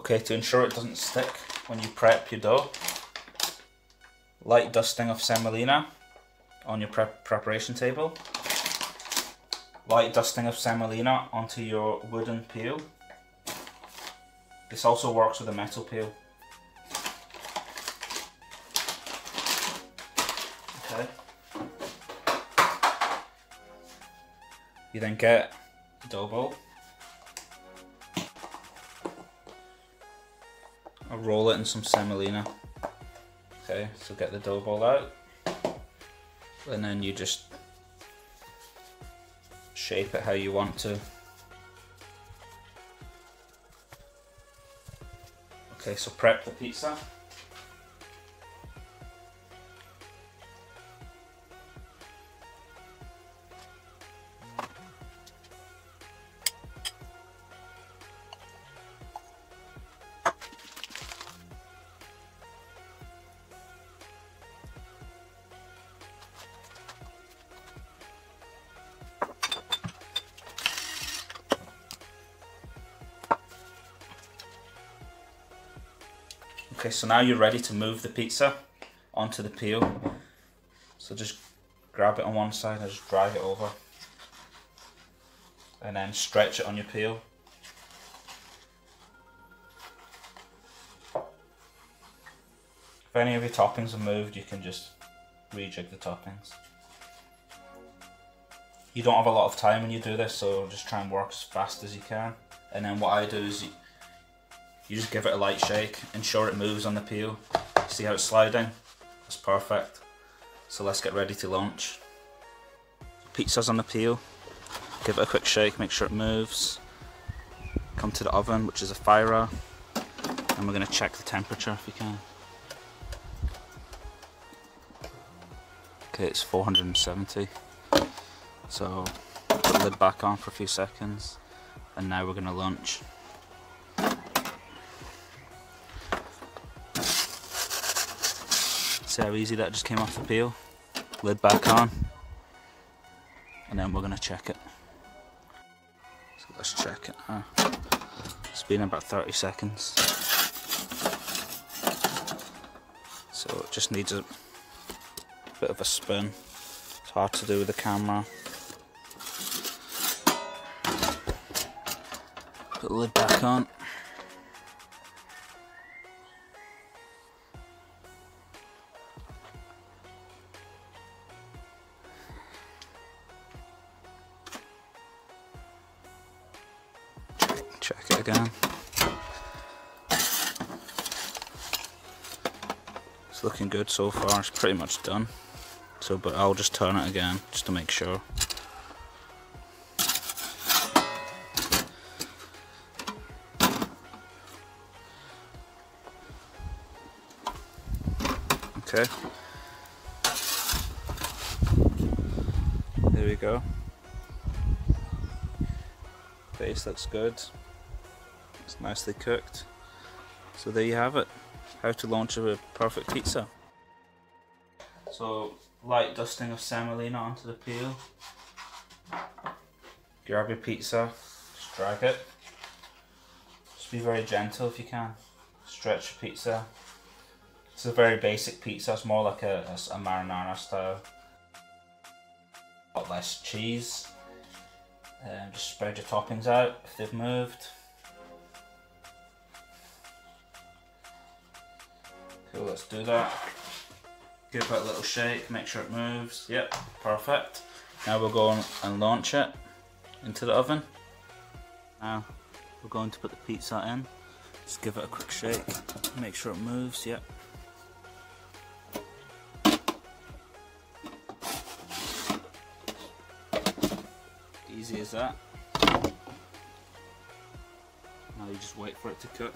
Okay, to ensure it doesn't stick when you prep your dough, light dusting of semolina on your preparation table. Light dusting of semolina onto your wooden peel. This also works with a metal peel. Okay. You then get a dough bowl. I'll roll it in some semolina. Okay, so get the dough ball out, and then you just shape it how you want to. Okay, so prep the pizza. Okay, so now you're ready to move the pizza onto the peel. So just grab it on one side and just drag it over. And then stretch it on your peel. If any of your toppings are moved, you can just rejig the toppings. You don't have a lot of time when you do this, so just try and work as fast as you can. And then what I do is you just give it a light shake, ensure it moves on the peel. See how it's sliding? That's perfect. So let's get ready to launch. Pizza's on the peel. Give it a quick shake, make sure it moves. Come to the oven, which is a Fyra, and we're going to check the temperature if we can. Okay, it's 470. So put the lid back on for a few seconds, and now we're going to launch. See how easy that just came off the peel? Lid back on, and then we're going to check it. So let's check it now. It's been about 30 seconds. So it just needs a bit of a spin. It's hard to do with the camera. Put the lid back on. Check it again. It's looking good so far, it's pretty much done. So, but I'll just turn it again, just to make sure. Okay. There we go. Base looks good. It's nicely cooked. So there you have it. How to launch a perfect pizza. So light dusting of semolina onto the peel. Grab your pizza, just drag it. Just be very gentle if you can. Stretch your pizza. It's a very basic pizza, it's more like a marinara style. A lot less cheese. Just spread your toppings out if they've moved. Cool, let's do that. Give it a little shake, make sure it moves. Yep, perfect. Now we'll go and launch it into the oven. Now we're going to put the pizza in. Just give it a quick shake, make sure it moves. Yep. Easy as that. Now you just wait for it to cook.